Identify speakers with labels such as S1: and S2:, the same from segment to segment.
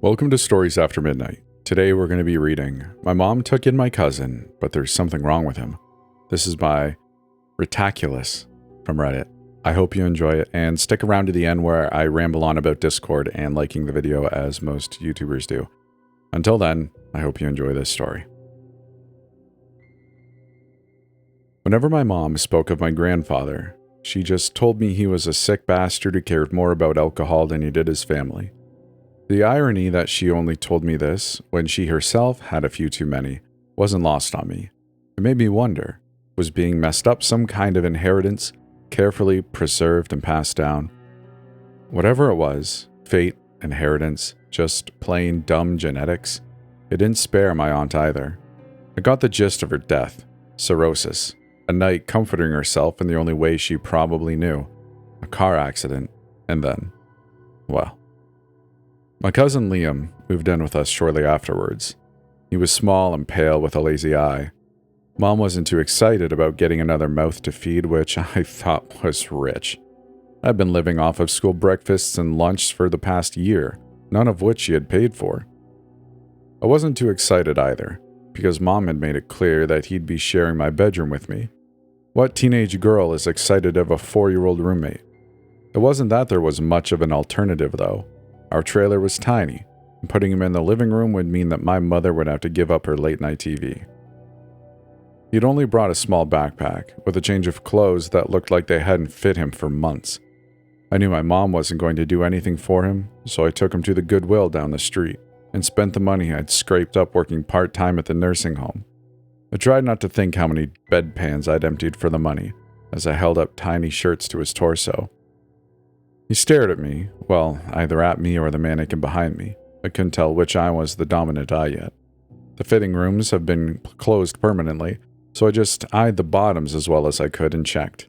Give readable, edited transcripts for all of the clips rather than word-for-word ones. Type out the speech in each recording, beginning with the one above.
S1: Welcome to Stories After Midnight. Today we're going to be reading My Mom Took in My Cousin, but There's Something Wrong with Him. This is by Ritaculous from Reddit. I hope you enjoy it and stick around to the end where I ramble on about Discord and liking the video as most YouTubers do. Until then, I hope you enjoy this story. Whenever my mom spoke of my grandfather, she just told me he was a sick bastard who cared more about alcohol than he did his family. The irony that she only told me this when she herself had a few too many wasn't lost on me. It made me wonder, was being messed up some kind of inheritance, carefully preserved and passed down? Whatever it was, fate, inheritance, just plain dumb genetics, it didn't spare my aunt either. I got the gist of her death, cirrhosis, a night comforting herself in the only way she probably knew, a car accident, and then, well. My cousin Liam moved in with us shortly afterwards. He was small and pale with a lazy eye. Mom wasn't too excited about getting another mouth to feed, which I thought was rich. I'd been living off of school breakfasts and lunch for the past year, none of which she had paid for. I wasn't too excited either, because Mom had made it clear that he'd be sharing my bedroom with me. What teenage girl is excited of a 4-year-old roommate? It wasn't that there was much of an alternative, though. Our trailer was tiny, and putting him in the living room would mean that my mother would have to give up her late-night TV. He'd only brought a small backpack, with a change of clothes that looked like they hadn't fit him for months. I knew my mom wasn't going to do anything for him, so I took him to the Goodwill down the street, and spent the money I'd scraped up working part-time at the nursing home. I tried not to think how many bedpans I'd emptied for the money, as I held up tiny shirts to his torso. He stared at me, well, either at me or the mannequin behind me. I couldn't tell which eye was the dominant eye yet. The fitting rooms have been closed permanently, so I just eyed the bottoms as well as I could and checked.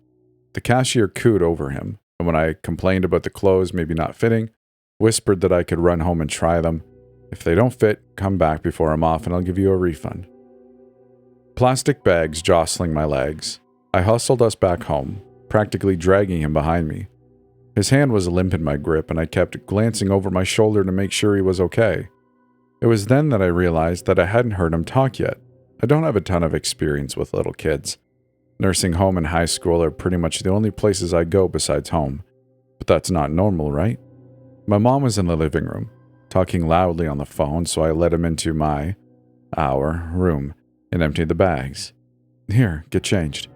S1: The cashier cooed over him, and when I complained about the clothes maybe not fitting, whispered that I could run home and try them. If they don't fit, come back before I'm off and I'll give you a refund. Plastic bags jostling my legs. I hustled us back home, practically dragging him behind me. His hand was limp in my grip, and I kept glancing over my shoulder to make sure he was okay. It was then that I realized that I hadn't heard him talk yet. I don't have a ton of experience with little kids. Nursing home and high school are pretty much the only places I go besides home. But that's not normal, right? My mom was in the living room, talking loudly on the phone, so I let him into our room, and emptied the bags. Here, get changed.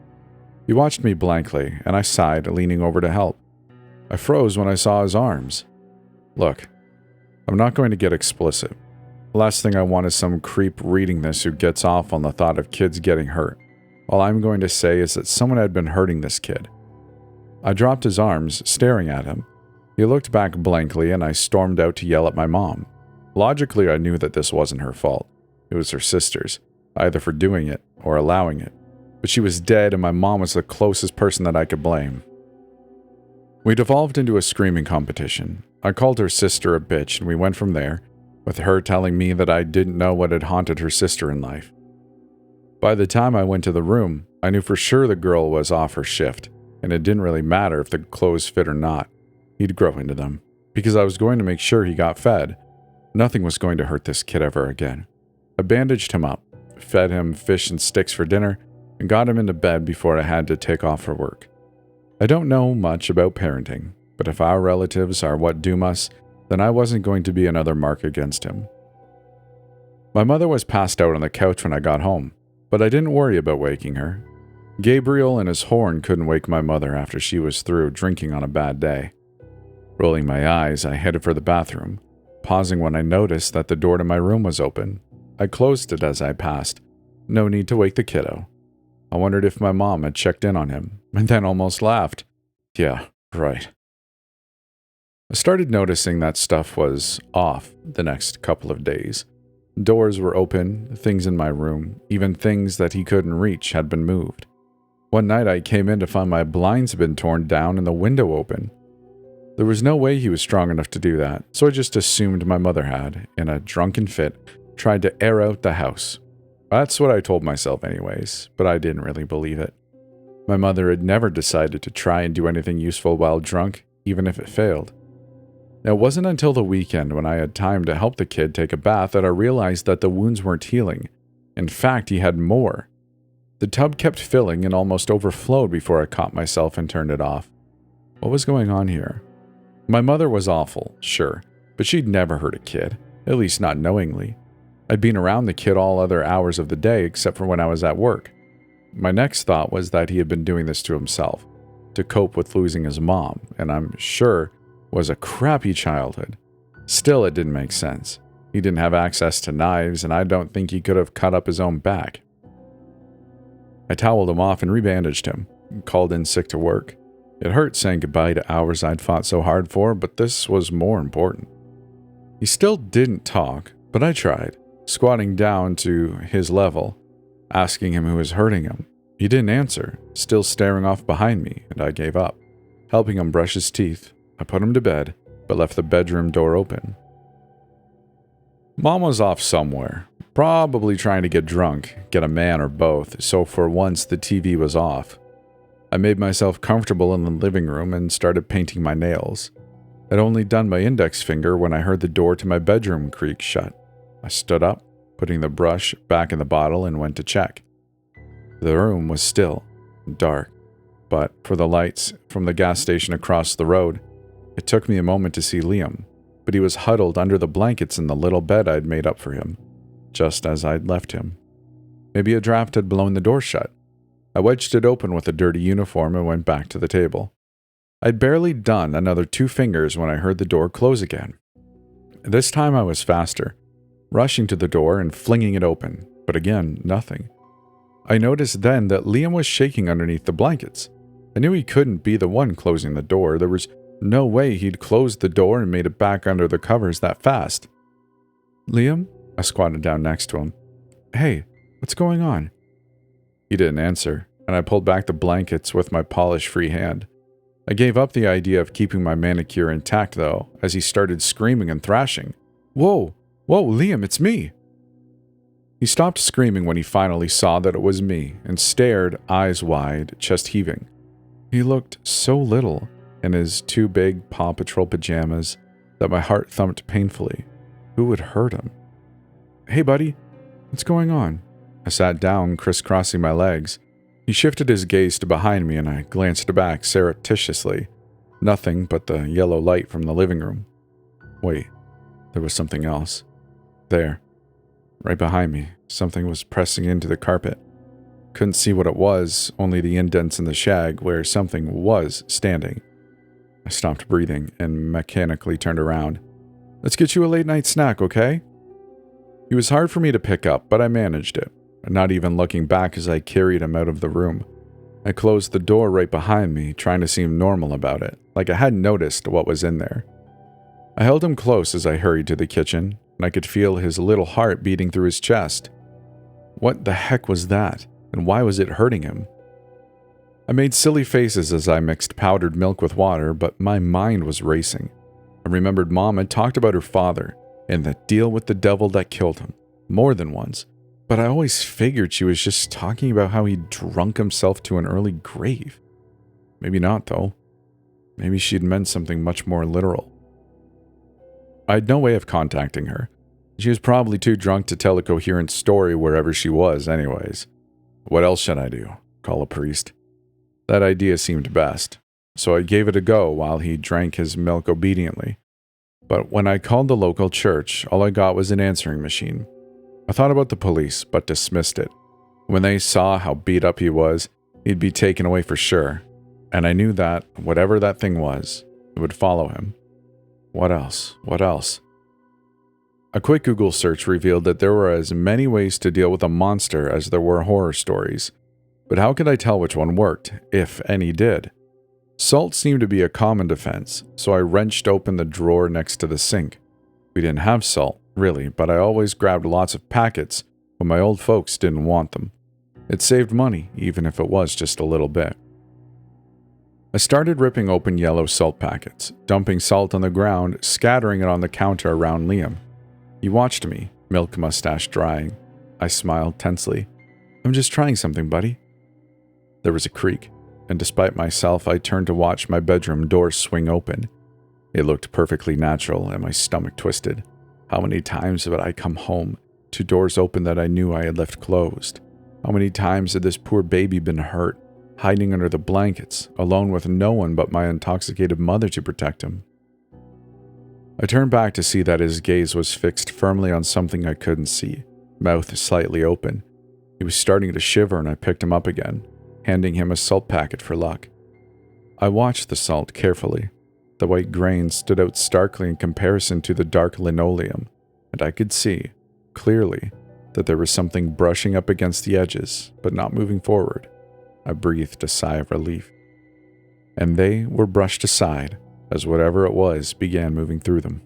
S1: He watched me blankly, and I sighed, leaning over to help. I froze when I saw his arms. Look, I'm not going to get explicit. The last thing I want is some creep reading this who gets off on the thought of kids getting hurt. All I'm going to say is that someone had been hurting this kid. I dropped his arms, staring at him. He looked back blankly, and I stormed out to yell at my mom. Logically, I knew that this wasn't her fault. It was her sister's, either for doing it or allowing it. But she was dead, and my mom was the closest person that I could blame. We devolved into a screaming competition. I called her sister a bitch, and we went from there, with her telling me that I didn't know what had haunted her sister in life. By the time I went to the room, I knew for sure the girl was off her shift, and it didn't really matter if the clothes fit or not. He'd grow into them, because I was going to make sure he got fed. Nothing was going to hurt this kid ever again. I bandaged him up, fed him fish and sticks for dinner, and got him into bed before I had to take off for work. I don't know much about parenting, but if our relatives are what doom us, then I wasn't going to be another mark against him. My mother was passed out on the couch when I got home, but I didn't worry about waking her. Gabriel and his horn couldn't wake my mother after she was through drinking on a bad day. Rolling my eyes, I headed for the bathroom, pausing when I noticed that the door to my room was open. I closed it as I passed. No need to wake the kiddo. I wondered if my mom had checked in on him, and then almost laughed. Yeah, right. I started noticing that stuff was off the next couple of days. Doors were open, things in my room, even things that he couldn't reach had been moved. One night I came in to find my blinds had been torn down and the window open. There was no way he was strong enough to do that, so I just assumed my mother had, in a drunken fit, tried to air out the house. That's what I told myself anyways, but I didn't really believe it. My mother had never decided to try and do anything useful while drunk, even if it failed. It wasn't until the weekend when I had time to help the kid take a bath that I realized that the wounds weren't healing. In fact, he had more. The tub kept filling and almost overflowed before I caught myself and turned it off. What was going on here? My mother was awful, sure, but she'd never hurt a kid, at least not knowingly. I'd been around the kid all other hours of the day except for when I was at work. My next thought was that he had been doing this to himself, to cope with losing his mom, and I'm sure was a crappy childhood. Still, it didn't make sense. He didn't have access to knives, and I don't think he could have cut up his own back. I toweled him off and rebandaged him, and called in sick to work. It hurt saying goodbye to hours I'd fought so hard for, but this was more important. He still didn't talk, but I tried, squatting down to his level, asking him who was hurting him. He didn't answer, still staring off behind me, and I gave up. Helping him brush his teeth, I put him to bed, but left the bedroom door open. Mom was off somewhere, probably trying to get drunk, get a man or both, so for once the TV was off. I made myself comfortable in the living room and started painting my nails. I'd only done my index finger when I heard the door to my bedroom creak shut. I stood up, putting the brush back in the bottle, and went to check. The room was still, dark, but for the lights from the gas station across the road, it took me a moment to see Liam, but he was huddled under the blankets in the little bed I'd made up for him, just as I'd left him. Maybe a draft had blown the door shut. I wedged it open with a dirty uniform and went back to the table. I'd barely done another 2 fingers when I heard the door close again. This time I was faster, rushing to the door and flinging it open, but again, nothing. I noticed then that Liam was shaking underneath the blankets. I knew he couldn't be the one closing the door. There was no way he'd closed the door and made it back under the covers that fast. "Liam?" I squatted down next to him. "Hey, what's going on?" He didn't answer, and I pulled back the blankets with my polish-free hand. I gave up the idea of keeping my manicure intact, though, as he started screaming and thrashing. Whoa, Liam, it's me!" He stopped screaming when he finally saw that it was me and stared, eyes wide, chest heaving. He looked so little in his 2 big Paw Patrol pajamas that my heart thumped painfully. Who would hurt him? "Hey, buddy, what's going on?" I sat down, crisscrossing my legs. He shifted his gaze to behind me, and I glanced back surreptitiously. Nothing but the yellow light from the living room. Wait, there was something else. There, right behind me, something was pressing into the carpet. Couldn't see what it was, only the indents in the shag where something was standing. I stopped breathing and mechanically turned around. "Let's get you a late-night snack, okay?" It was hard for me to pick up, but I managed it, not even looking back as I carried him out of the room. I closed the door right behind me, trying to seem normal about it, like I hadn't noticed what was in there. I held him close as I hurried to the kitchen, and I could feel his little heart beating through his chest. What the heck was that, and why was it hurting him? I made silly faces as I mixed powdered milk with water, but my mind was racing. I remembered Mom had talked about her father and the deal with the devil that killed him, more than once, but I always figured she was just talking about how he drunk himself to an early grave. Maybe not, though. Maybe she'd meant something much more literal. I had no way of contacting her. She was probably too drunk to tell a coherent story wherever she was anyways. What else should I do? Call a priest? That idea seemed best, so I gave it a go while he drank his milk obediently. But when I called the local church, all I got was an answering machine. I thought about the police, but dismissed it. When they saw how beat up he was, he'd be taken away for sure, and I knew that, whatever that thing was, it would follow him. What else? A quick Google search revealed that there were as many ways to deal with a monster as there were horror stories. But how could I tell which one worked, if any did? Salt seemed to be a common defense, so I wrenched open the drawer next to the sink. We didn't have salt, really, but I always grabbed lots of packets when my old folks didn't want them. It saved money, even if it was just a little bit. I started ripping open yellow salt packets, dumping salt on the ground, scattering it on the counter around Liam. He watched me, milk mustache drying. I smiled tensely. "I'm just trying something, buddy." There was a creak, and despite myself, I turned to watch my bedroom door swing open. It looked perfectly natural, and my stomach twisted. How many times had I come home to doors open that I knew I had left closed? How many times had this poor baby been hurt, hiding under the blankets, alone with no one but my intoxicated mother to protect him? I turned back to see that his gaze was fixed firmly on something I couldn't see, mouth slightly open. He was starting to shiver, and I picked him up again, handing him a salt packet for luck. I watched the salt carefully. The white grain stood out starkly in comparison to the dark linoleum, and I could see, clearly, that there was something brushing up against the edges, but not moving forward. I breathed a sigh of relief. And they were brushed aside as whatever it was began moving through them.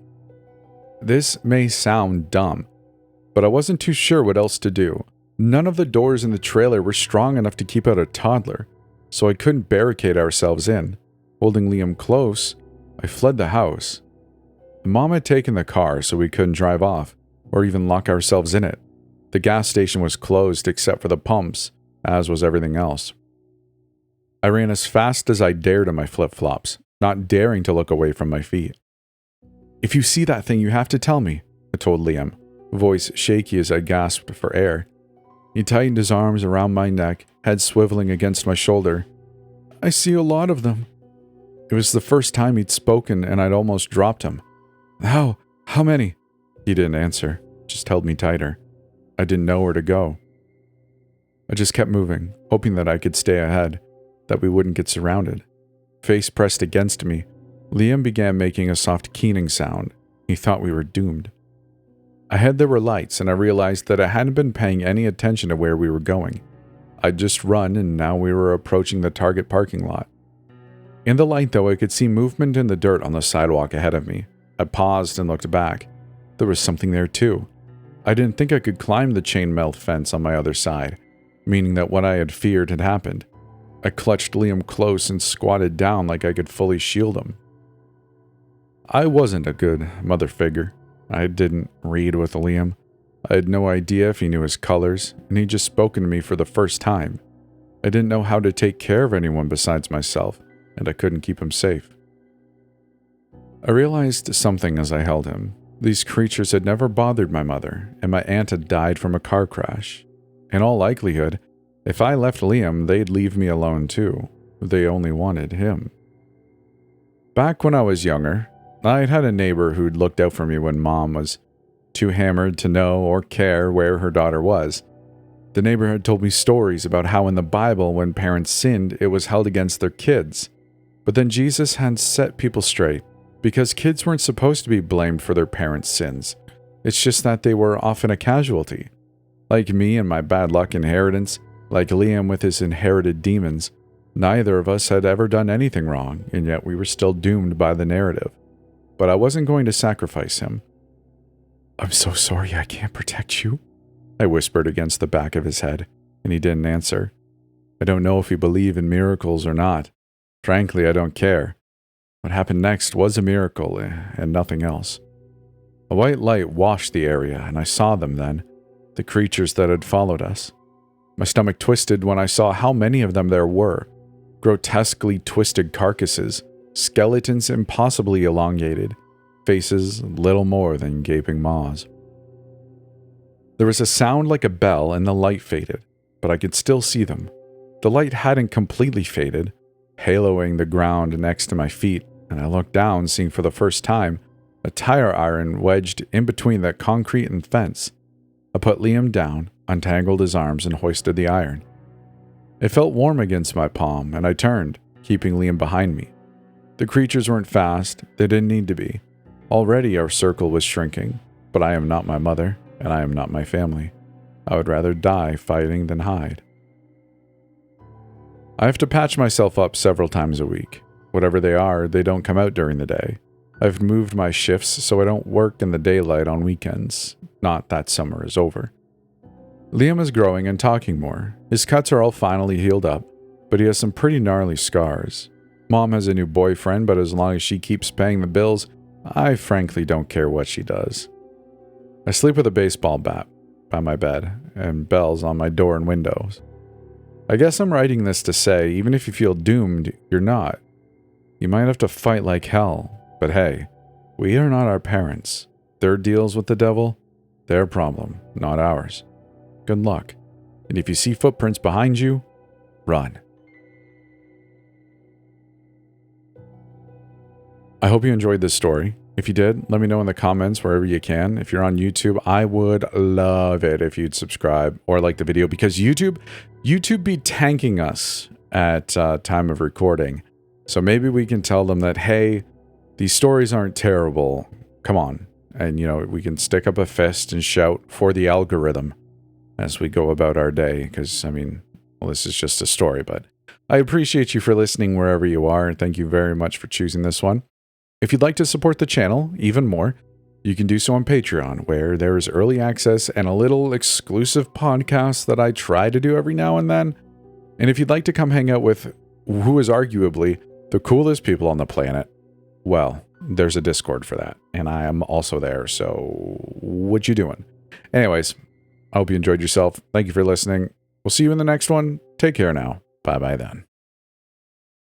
S1: This may sound dumb, but I wasn't too sure what else to do. None of the doors in the trailer were strong enough to keep out a toddler, so I couldn't barricade ourselves in. Holding Liam close, I fled the house. Mom had taken the car so we couldn't drive off, or even lock ourselves in it. The gas station was closed except for the pumps, as was everything else. I ran as fast as I dared in my flip-flops, not daring to look away from my feet. "If you see that thing, you have to tell me," I told Liam, voice shaky as I gasped for air. He tightened his arms around my neck, head swiveling against my shoulder. "I see a lot of them." It was the first time he'd spoken, and I'd almost dropped him. How many?" He didn't answer, just held me tighter. I didn't know where to go. I just kept moving, hoping that I could stay ahead, that we wouldn't get surrounded. Face pressed against me, Liam began making a soft keening sound. He thought we were doomed. Ahead there were lights, and I realized that I hadn't been paying any attention to where we were going. I'd just run, and now we were approaching the Target parking lot. In the light, though, I could see movement in the dirt on the sidewalk ahead of me. I paused and looked back. There was something there, too. I didn't think I could climb the chainmail fence on my other side, meaning that what I had feared had happened. I clutched Liam close and squatted down like I could fully shield him. I wasn't a good mother figure. I didn't read with Liam. I had no idea if he knew his colors, and he'd just spoken to me for the first time. I didn't know how to take care of anyone besides myself, and I couldn't keep him safe. I realized something as I held him. These creatures had never bothered my mother, and my aunt had died from a car crash. In all likelihood, if I left Liam, they'd leave me alone too. They only wanted him. Back when I was younger, I'd had a neighbor who'd looked out for me when Mom was too hammered to know or care where her daughter was. The neighbor had told me stories about how in the Bible, when parents sinned, it was held against their kids. But then Jesus had set people straight, because kids weren't supposed to be blamed for their parents' sins. It's just that they were often a casualty. Like me and my bad luck inheritance, like Liam with his inherited demons, neither of us had ever done anything wrong, and yet we were still doomed by the narrative. But I wasn't going to sacrifice him. "I'm so sorry I can't protect you," I whispered against the back of his head, and he didn't answer. I don't know if he believed in miracles or not. Frankly, I don't care. What happened next was a miracle, and nothing else. A white light washed the area, and I saw them then, the creatures that had followed us. My stomach twisted when I saw how many of them there were. Grotesquely twisted carcasses, skeletons impossibly elongated, faces little more than gaping maws. There was a sound like a bell, and the light faded, but I could still see them. The light hadn't completely faded, haloing the ground next to my feet, and I looked down, seeing for the first time a tire iron wedged in between the concrete and fence. I put Liam down, untangled his arms, and hoisted the iron. It felt warm against my palm, and I turned, keeping Liam behind me. The creatures weren't fast, they didn't need to be. Already our circle was shrinking, but I am not my mother, and I am not my family. I would rather die fighting than hide. I have to patch myself up several times a week. Whatever they are, they don't come out during the day. I've moved my shifts so I don't work in the daylight on weekends. Not that summer is over. Liam is growing and talking more. His cuts are all finally healed up, but he has some pretty gnarly scars. Mom has a new boyfriend, but as long as she keeps paying the bills, I frankly don't care what she does. I sleep with a baseball bat by my bed and bells on my door and windows. I guess I'm writing this to say, even if you feel doomed, you're not. You might have to fight like hell, But hey, we are not our parents. Their deals with the devil, their problem, not ours. Good luck. And if you see footprints behind you, run. I hope you enjoyed this story. If you did, let me know in the comments wherever you can. If you're on YouTube, I would love it if you'd subscribe or like the video, because YouTube be tanking us at time of recording. So maybe we can tell them that, hey, these stories aren't terrible. Come on. And, you know, we can stick up a fist and shout for the algorithm as we go about our day. Because, I mean, well, this is just a story, but I appreciate you for listening wherever you are. And thank you very much for choosing this one. If you'd like to support the channel even more, you can do so on Patreon, where there is early access and a little exclusive podcast that I try to do every now and then. And if you'd like to come hang out with who is arguably the coolest people on the planet, well, there's a Discord for that. And I am also there, so what you doing? Anyways, I hope you enjoyed yourself. Thank you for listening. We'll see you in the next one. Take care now. Bye-bye then.